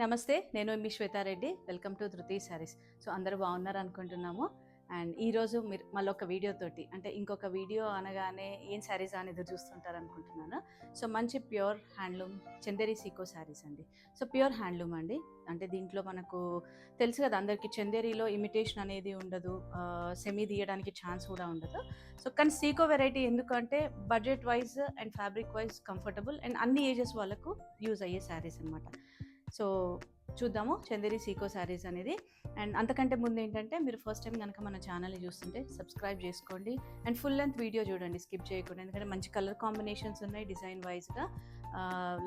నమస్తే, నేను మీ Swetha Reddy. Welcome to ధృతి శారీస్. సో అందరూ బాగున్నారు అనుకుంటున్నాము. అండ్ ఈరోజు మీరు మళ్ళీ ఒక వీడియో తోటి, అంటే ఇంకొక వీడియో అనగానే ఏం శారీస్ అని ఎదురు చూస్తుంటారు అనుకుంటున్నాను. సో మంచి ప్యూర్ హ్యాండ్లూమ్ చందేరి సీకో శారీస్ అండి. సో ప్యూర్ హ్యాండ్లూమ్ అండి. అంటే దీంట్లో మనకు తెలుసు కదా అందరికీ, చందేరిలో ఇమిటేషన్ అనేది ఉండదు, సెమీ తీయడానికి ఛాన్స్ కూడా ఉండదు. సో కానీ సీకో వెరైటీ ఎందుకంటే budget wise and fabric wise comfortable and అన్ని ఏజెస్ వాళ్ళకు యూజ్ అయ్యే శారీస్ అనమాట. సో చూద్దాము చందేరి సీకో శారీస్ అనేది. అండ్ అంతకంటే ముందు ఏంటంటే, మీరు ఫస్ట్ టైం కనుక మన ఛానల్ని చూస్తుంటే సబ్స్క్రైబ్ చేసుకోండి అండ్ ఫుల్ లెంత్ వీడియో చూడండి, స్కిప్ చేయకుండా. ఎందుకంటే మంచి కలర్ కాంబినేషన్స్ ఉన్నాయి డిజైన్ వైజ్గా.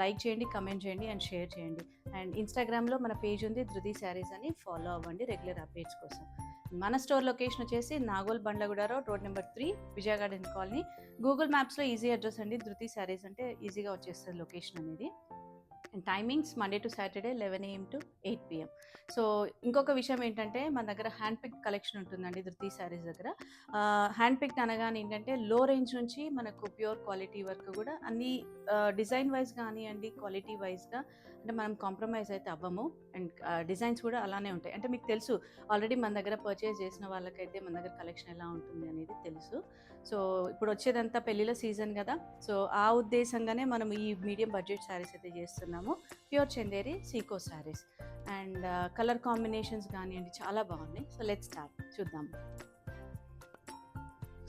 లైక్ చేయండి, కమెంట్ చేయండి అండ్ షేర్ చేయండి. అండ్ ఇన్స్టాగ్రామ్లో మన పేజ్ ఉంది ధృతి శారీస్ అని, ఫాలో అవ్వండి రెగ్యులర్ అప్డేట్స్ కోసం. మన స్టోర్ లొకేషన్ వచ్చేసి Nagole Bandlaguda road, road number 3, Vijaya garden colony. Google మ్యాప్స్లో ఈజీ అడ్రస్ అండి, ధృతి శారీస్ అంటే ఈజీగా వచ్చేస్తుంది లొకేషన్ అనేది. And timings Monday to Saturday 11 AM to 8 PM. So ఇంకొక విషయం ఏంటంటే, మన దగ్గర హ్యాండ్ పిక్ కలెక్షన్ ఉంటుందండి ధృతి శారీస్ దగ్గర. హ్యాండ్ పిక్ అనగానే ఏంటంటే, లో రేంజ్ నుంచి మనకు ప్యూర్ క్వాలిటీ వరకు కూడా అన్ని డిజైన్ వైజ్ కానివ్వండి, క్వాలిటీ వైజ్గా అంటే మనం కాంప్రమైజ్ అయితే అవ్వము. అండ్ డిజైన్స్ కూడా అలానే ఉంటాయి. అంటే మీకు తెలుసు ఆల్రెడీ మన దగ్గర పర్చేస్ చేసిన వాళ్ళకైతే మన దగ్గర కలెక్షన్ ఎలా ఉంటుంది అనేది తెలుసు. సో ఇప్పుడు వచ్చేదంతా పెళ్ళిళ్ళ సీజన్ కదా, సో ఆ ఉద్దేశంగానే మనం ఈ మీడియం బడ్జెట్ శారీస్ అయితే చేస్తున్నాము. Pure Chanderi sico sarees. And colour combinations కానివ్వండి చాలా బాగున్నాయి. సో లెట్స్ స్టార్ట్, చూద్దాం.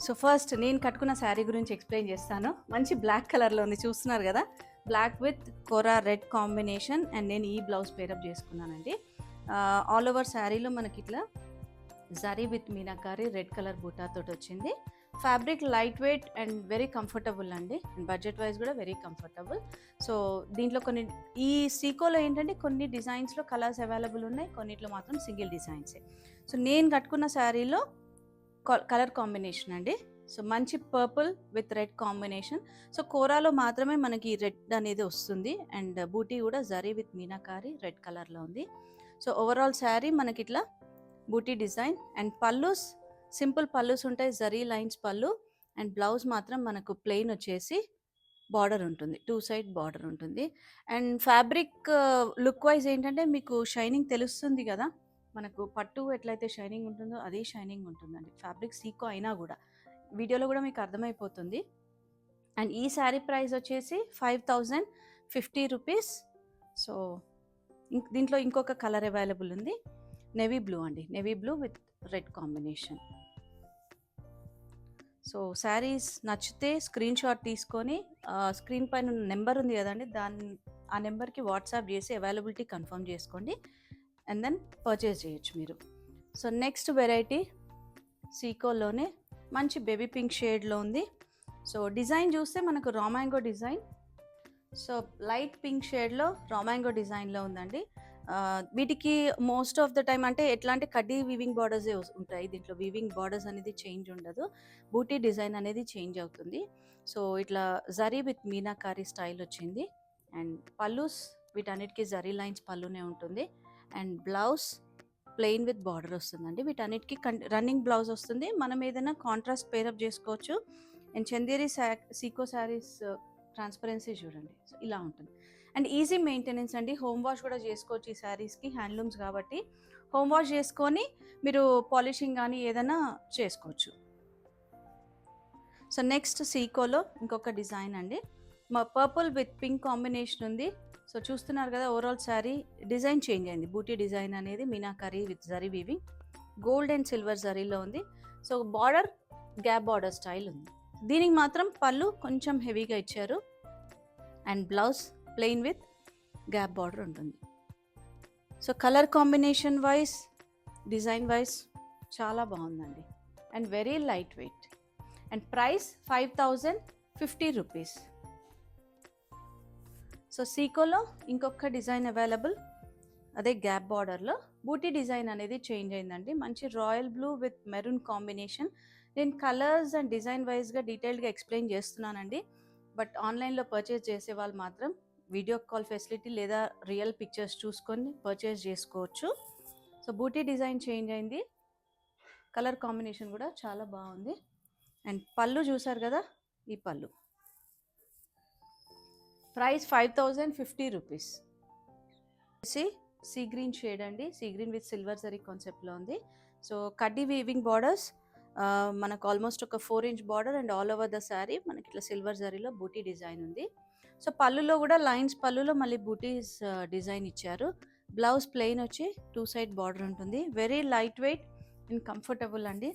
సో ఫస్ట్ నేను కట్టుకున్న శారీ గురించి ఎక్స్ప్లెయిన్ చేస్తాను. మంచి బ్లాక్ కలర్లో ఉంది, చూస్తున్నారు కదా, black with kora red combination. And నేను ఈ బ్లౌజ్ పేరప్ చేసుకున్నానండి. ఆల్ ఓవర్ శారీలో మనకి ఇట్లా zari with meenakari red colour బూటాతో వచ్చింది. Fabric light weight and very comfortable అండి. అండ్ బడ్జెట్ వైజ్ కూడా వెరీ కంఫర్టబుల్. సో దీంట్లో కొన్ని, ఈ సీకోలో ఏంటంటే కొన్ని డిజైన్స్లో కలర్స్ అవైలబుల్ ఉన్నాయి, కొన్నిట్లో మాత్రం సింగిల్ డిజైన్సే. సో నేను కట్టుకున్న శారీలో కలర్ కాంబినేషన్ అండి. సో మంచి purple with red combination. So కోరాలో మాత్రమే మనకి రెడ్ అనేది వస్తుంది. అండ్ బూటీ కూడా జరీ విత్ మీనాకారి రెడ్ కలర్లో ఉంది. సో ఓవరాల్ శారీ మనకి ఇట్లా buti design. And pallus simple pallus ఉంటాయి, zari lines pallu. And blouse మాత్రం మనకు ప్లెయిన్ వచ్చేసి బార్డర్ ఉంటుంది, 2 సైడ్ బార్డర్ ఉంటుంది. అండ్ ఫ్యాబ్రిక్ లుక్ వైజ్ ఏంటంటే మీకు షైనింగ్ తెలుస్తుంది కదా, మనకు పట్టు ఎట్లయితే షైనింగ్ ఉంటుందో అదే షైనింగ్ ఉంటుందండి. ఫ్యాబ్రిక్ సీకో అయినా కూడా వీడియోలో కూడా మీకు అర్థమైపోతుంది. అండ్ ఈ శారీ ప్రైస్ వచ్చేసి 5050 రూపీస్. సో దీంట్లో ఇంకొక కలర్ అవైలబుల్ ఉంది, నెవీ బ్లూ అండి, navy blue with red combination. So saris నచ్చితే స్క్రీన్ షాట్ తీసుకొని స్క్రీన్ పైన నెంబర్ ఉంది కదండి, ఆ నెంబర్కి వాట్సాప్ చేసి అవైలబిలిటీ కన్ఫర్మ్ చేసుకోండి. అండ్ దెన్ పర్చేస్ చేయొచ్చు మీరు. సో నెక్స్ట్ వెరైటీ సీకోలోనే మంచి బేబీ పింక్ షేడ్లో ఉంది. సో డిజైన్ చూస్తే మనకు రామాంగో డిజైన్. సో లైట్ పింక్ షేడ్లో రామాంగో డిజైన్లో ఉందండి. వీటికి మోస్ట్ ఆఫ్ ద టైం అంటే ఎట్లా అంటే కడ్డీ వీవింగ్ బార్డర్సే ఉంటాయి. దీంట్లో వీవింగ్ బార్డర్స్ అనేది చేంజ్ ఉండదు, బూటీ డిజైన్ అనేది చేంజ్ అవుతుంది. సో ఇట్లా జరీ విత్ మీనాకారి స్టైల్ వచ్చింది. అండ్ పల్లూస్ వీటన్నిటికీ జరీ లైన్స్ పళ్ళునే ఉంటుంది. And blouse plain with border వస్తుందండి. వీటన్నిటికీ రన్నింగ్ బ్లౌజ్ వస్తుంది. మనం ఏదైనా కాంట్రాస్ట్ పేరప్ చేసుకోవచ్చు. అండ్ చందేరి సీకో శారీస్ ట్రాన్స్పరెన్సీ చూడండి, సో ఇలా ఉంటుంది. అండ్ ఈజీ మెయింటెనెన్స్ అండి, హోమ్ వాష్ కూడా చేసుకోవచ్చు ఈ శారీస్కి, హ్యాండ్లూమ్స్ కాబట్టి హోమ్ వాష్ చేసుకొని మీరు పాలిషింగ్ కానీ ఏదైనా చేసుకోవచ్చు. సో నెక్స్ట్ సీకోలో ఇంకొక డిజైన్ అండి, మా పర్పుల్ విత్ పింక్ కాంబినేషన్ ఉంది. సో చూస్తున్నారు కదా, ఓవరాల్ శారీ డిజైన్ చేంజ్ అయింది. బూటీ డిజైన్ అనేది meenakari with zari weaving, gold and silver జరీలో ఉంది. So border gap border style ఉంది. దీనికి మాత్రం పళ్ళు కొంచెం హెవీగా ఇచ్చారు. And blouse plain with gap border ఉంటుంది. So colour combination wise, design wise చాలా బాగుందండి. And very light weight. And price 5050 rupees. So సీకోలో ఇంకొక డిజైన్ అవైలబుల్, అదే గ్యాప్ బార్డర్లో బూటీ డిజైన్ అనేది చేంజ్ అయిందండి. మంచి royal blue with maroon combination. నేను కలర్స్ అండ్ డిజైన్ వైజ్గా డీటెయిల్డ్గా ఎక్స్ప్లెయిన్ చేస్తున్నానండి. బట్ ఆన్లైన్లో పర్చేస్ చేసే వాళ్ళు మాత్రం వీడియో కాల్ ఫెసిలిటీ లేదా రియల్ పిక్చర్స్ చూసుకొని పర్చేస్ చేసుకోవచ్చు. సో బూటీ డిజైన్ చేంజ్ అయింది, కలర్ కాంబినేషన్ కూడా చాలా బాగుంది. అండ్ పళ్ళు చూసారు కదా, ఈ pallu price 5050 rupees. Sea green shade అండి, sea green with silver zari కాన్సెప్ట్లో ఉంది. సో కడ్డీ వీవింగ్ బార్డర్స్, మనకు ఆల్మోస్ట్ ఒక 4-inch border and all over the sari మనకి ఇట్లా సిల్వర్ జరీలో బూటీ డిజైన్ ఉంది. సో పళ్ళులో కూడా లైన్స్, పళ్ళులో మళ్ళీ బూటీస్ డిజైన్ ఇచ్చారు. బ్లౌజ్ ప్లెయిన్ వచ్చి 2 side బార్డర్ ఉంటుంది. Very light weight and comfortable అండి.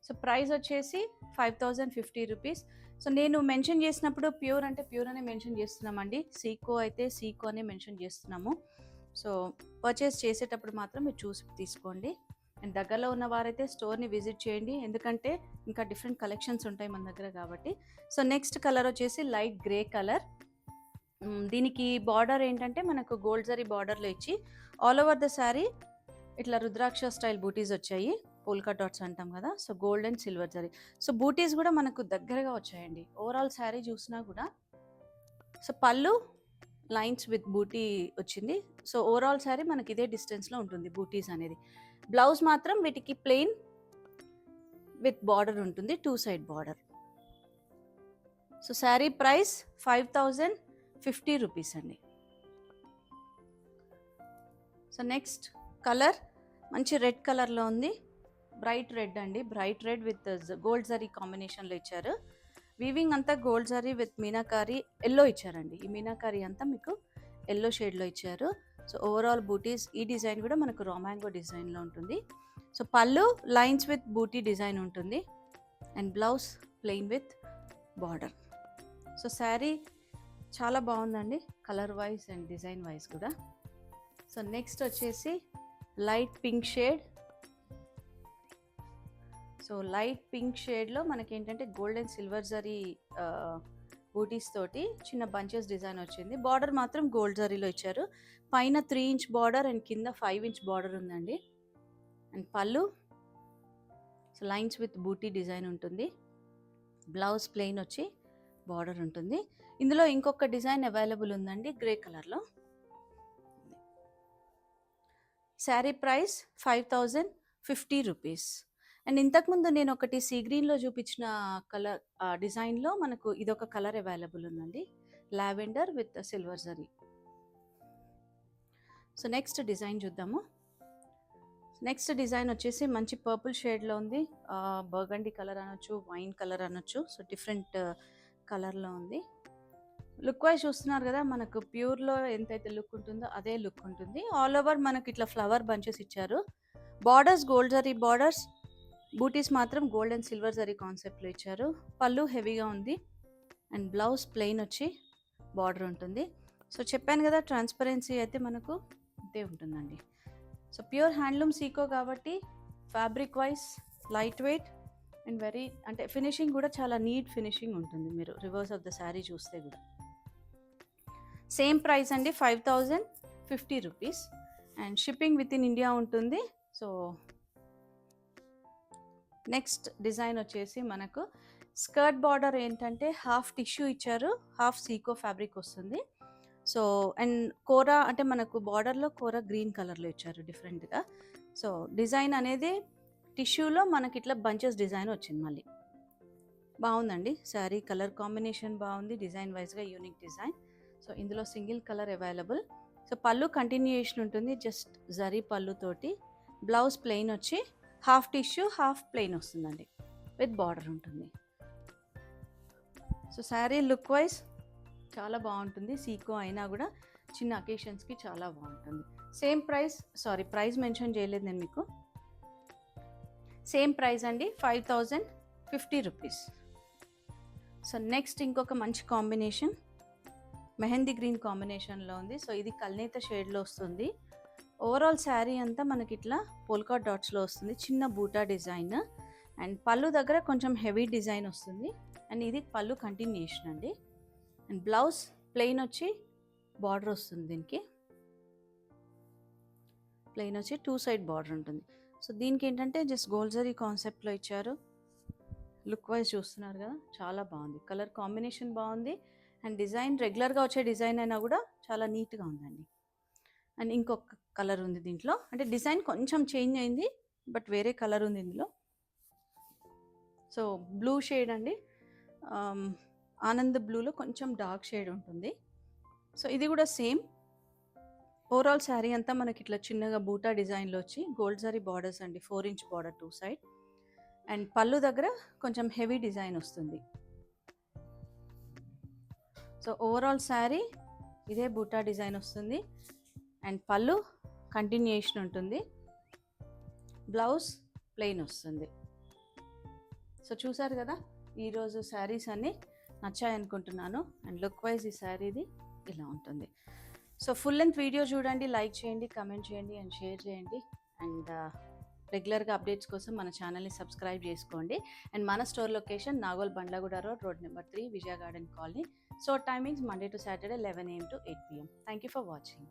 సో ప్రైస్ వచ్చేసి 5050 రూపీస్. సో నేను మెన్షన్ చేసినప్పుడు ప్యూర్ అంటే ప్యూర్ అనే మెన్షన్ చేస్తున్నామండి, సీకో అయితే సీకో అనే మెన్షన్ చేస్తున్నాము. సో పర్చేస్ చేసేటప్పుడు మాత్రం మీరు చూసి తీసుకోండి. అండ్ దగ్గరలో ఉన్న వారైతే స్టోర్ని విజిట్ చేయండి, ఎందుకంటే ఇంకా డిఫరెంట్ కలెక్షన్స్ ఉంటాయి మన దగ్గర కాబట్టి. సో నెక్స్ట్ కలర్ వచ్చేసి లైట్ గ్రే కలర్. దీనికి బార్డర్ ఏంటంటే మనకు గోల్డ్ జరీ బార్డర్లో ఇచ్చి ఆల్ ఓవర్ ద శారీ ఇట్లా రుద్రాక్ష స్టైల్ బూటీస్ వచ్చాయి, పోల్కా డాట్స్ అంటాం కదా. So gold and silver zari. So butis కూడా మనకు దగ్గరగా వచ్చాయండి ఓవరాల్ శారీ చూసినా కూడా. సో పళ్ళు లైన్స్ విత్ బూటీ వచ్చింది. సో ఓవరాల్ శారీ మనకి ఇదే డిస్టెన్స్లో ఉంటుంది బూటీస్ అనేది. బ్లౌజ్ మాత్రం వీటికి ప్లెయిన్ విత్ బార్డర్ ఉంటుంది, 2 side border. So sari price 5050 rupees అండి. సో నెక్స్ట్ కలర్ మంచి రెడ్ కలర్లో ఉంది, బ్రైట్ రెడ్ అండి, bright red with gold zari కాంబినేషన్లో ఇచ్చారు. వీవింగ్ అంతా gold zari with meenakari yellow ఇచ్చారండి. ఈ మీనాకారి అంతా మీకు ఎల్లో షేడ్లో ఇచ్చారు. సో ఓవరాల్ బూటీస్, ఈ డిజైన్ కూడా మనకు రామాంగో డిజైన్లో ఉంటుంది. సో పళ్ళు లైన్స్ విత్ బూటీ డిజైన్ ఉంటుంది and blouse plain with border. So sari చాలా బాగుందండి colour wise and design wise కూడా. సో నెక్స్ట్ వచ్చేసి light pink shade. So light pink షేడ్లో మనకి ఏంటంటే గోల్డ్ అండ్ సిల్వర్ జరీ బూటీస్ తోటి చిన్న బంచెస్ డిజైన్ వచ్చింది. బార్డర్ మాత్రం గోల్డ్ జరీలో ఇచ్చారు. పైన 3-inch బార్డర్ అండ్ కింద 5-inch బార్డర్ ఉందండి. అండ్ పళ్ళు so lines with buti design ఉంటుంది. బ్లౌజ్ ప్లెయిన్ వచ్చి బార్డర్ ఉంటుంది. ఇందులో ఇంకొక డిజైన్ అవైలబుల్ ఉందండి గ్రే కలర్లో. Sari price 5050 rupees. అండ్ ఇంతకుముందు నేను ఒకటి సీ గ్రీన్లో చూపించిన కలర్ డిజైన్లో మనకు ఇదొక కలర్ అవైలబుల్ ఉందండి, lavender with silver zari. So next design చూద్దాము. నెక్స్ట్ డిజైన్ వచ్చేసి మంచి పర్పుల్ షేడ్లో ఉంది, బర్గండీ కలర్ అనొచ్చు, వైన్ కలర్ అనొచ్చు. సో డిఫరెంట్ కలర్లో ఉంది. లుక్ వైజ్ చూస్తున్నారు కదా, మనకు ప్యూర్లో ఎంతైతే లుక్ ఉంటుందో అదే లుక్ ఉంటుంది. ఆల్ ఓవర్ మనకి ఇట్లా ఫ్లవర్ బంచెస్ ఇచ్చారు. బార్డర్స్ గోల్డ్ జరీ బార్డర్స్, బూటీస్ మాత్రం గోల్డ్ అండ్ సిల్వర్ జరీ కాన్సెప్ట్లో ఇచ్చారు. పళ్ళు హెవీగా ఉంది అండ్ బ్లౌజ్ ప్లెయిన్ వచ్చి బార్డర్ ఉంటుంది. సో చెప్పాను కదా ట్రాన్స్పరెన్సీ అయితే మనకు ఇదే ఉంటుందండి. సో ప్యూర్ హ్యాండ్లూమ్ సీకో కాబట్టి fabric wise light weight and very అంటే ఫినిషింగ్ కూడా చాలా నీట్ ఫినిషింగ్ ఉంటుంది. మీరు రివర్స్ ఆఫ్ ద శారీ చూస్తే కూడా సేమ్ ప్రైస్ అండి, 5050 rupees. And shipping with in India ఉంటుంది. సో నెక్స్ట్ డిజైన్ వచ్చేసి మనకు స్కర్ట్ బార్డర్ ఏంటంటే హాఫ్ టిష్యూ ఇచ్చారు, హాఫ్ సీకో ఫ్యాబ్రిక్ వస్తుంది. సో అండ్ కోరా అంటే మనకు బార్డర్లో కోరా గ్రీన్ కలర్లో ఇచ్చారు డిఫరెంట్గా. సో డిజైన్ అనేది టిష్యూలో మనకి ఇట్లా బంచెస్ డిజైన్ వచ్చింది. మళ్ళీ బాగుందండి శారీ, కలర్ కాంబినేషన్ బాగుంది, డిజైన్ వైజ్గా యూనిక్ డిజైన్. సో ఇందులో సింగిల్ కలర్ అవైలబుల్. సో పళ్ళు కంటిన్యూయేషన్ ఉంటుంది, జస్ట్ జరీ పళ్ళుతోటి. బ్లౌజ్ ప్లెయిన్ వచ్చి హాఫ్ టిష్యూ హాఫ్ ప్లెయిన్ వస్తుందండి, విత్ బార్డర్ ఉంటుంది. సో శారీ లుక్ వైజ్ చాలా బాగుంటుంది, సీకో అయినా కూడా చిన్న అకేషన్స్కి చాలా బాగుంటుంది. సేమ్ ప్రైస్, ప్రైస్ మెన్షన్ చేయలేదు నేను మీకు. సేమ్ ప్రైస్ అండి, 5050 రూపీస్. సో నెక్స్ట్ ఇంకొక మంచి కాంబినేషన్ మెహందీ గ్రీన్ కాంబినేషన్లో ఉంది. సో ఇది కల్నేత షేడ్లో వస్తుంది. ఓవరాల్ శారీ అంతా మనకి ఇట్లా పోల్కా డాట్స్లో వస్తుంది, చిన్న బూటా డిజైన్. అండ్ పళ్ళు దగ్గర కొంచెం హెవీ డిజైన్ వస్తుంది. అండ్ ఇది పళ్ళు కంటిన్యూషన్ అండి. అండ్ బ్లౌజ్ ప్లెయిన్ వచ్చి బార్డర్ వస్తుంది, దీనికి ప్లెయిన్ వచ్చి 2 side బార్డర్ ఉంటుంది. సో దీనికి ఏంటంటే జస్ట్ గోల్డ్ జరీ కాన్సెప్ట్లో ఇచ్చారు. లుక్ వైజ్ చూస్తున్నారు కదా, చాలా బాగుంది, కలర్ కాంబినేషన్ బాగుంది. అండ్ డిజైన్ రెగ్యులర్గా వచ్చే డిజైన్ అయినా కూడా చాలా నీట్గా ఉందండి. అండ్ ఇంకొక కలర్ ఉంది దీంట్లో, అంటే డిజైన్ కొంచెం చేంజ్ అయింది బట్ వేరే కలర్ ఉంది ఇందులో. సో బ్లూ షేడ్ అండి, ఆనంద్ బ్లూలో కొంచెం డార్క్ షేడ్ ఉంటుంది. సో ఇది కూడా సేమ్ ఓవరాల్ శారీ అంతా మనకి ఇట్లా చిన్నగా బూటా డిజైన్లో వచ్చి గోల్డ్ జరీ బార్డర్స్ అండి, 4 ఇంచ్ బార్డర్ 2 సైడ్. అండ్ పళ్ళు దగ్గర కొంచెం హెవీ డిజైన్ వస్తుంది. సో ఓవరాల్ శారీ ఇదే బూటా డిజైన్ వస్తుంది. అండ్ పళ్ళు కంటిన్యూషన్ ఉంటుంది, బ్లౌజ్ ప్లెయిన్ వస్తుంది. సో చూసారు కదా, ఈరోజు శారీస్ అన్నీ నచ్చాయనుకుంటున్నాను. అండ్ లుక్ వైజ్ ఈ శారీది ఇలా ఉంటుంది. సో ఫుల్ లెంత్ వీడియో చూడండి, లైక్ చేయండి, కమెంట్ చేయండి అండ్ షేర్ చేయండి. అండ్ రెగ్యులర్గా అప్డేట్స్ కోసం మన ఛానల్ని సబ్స్క్రైబ్ చేసుకోండి. అండ్ మన store location Nagole Bandlaguda road number 3, Vijaya garden colony. So timings Monday to Saturday 11 AM to 8 PM. Thank you for watching.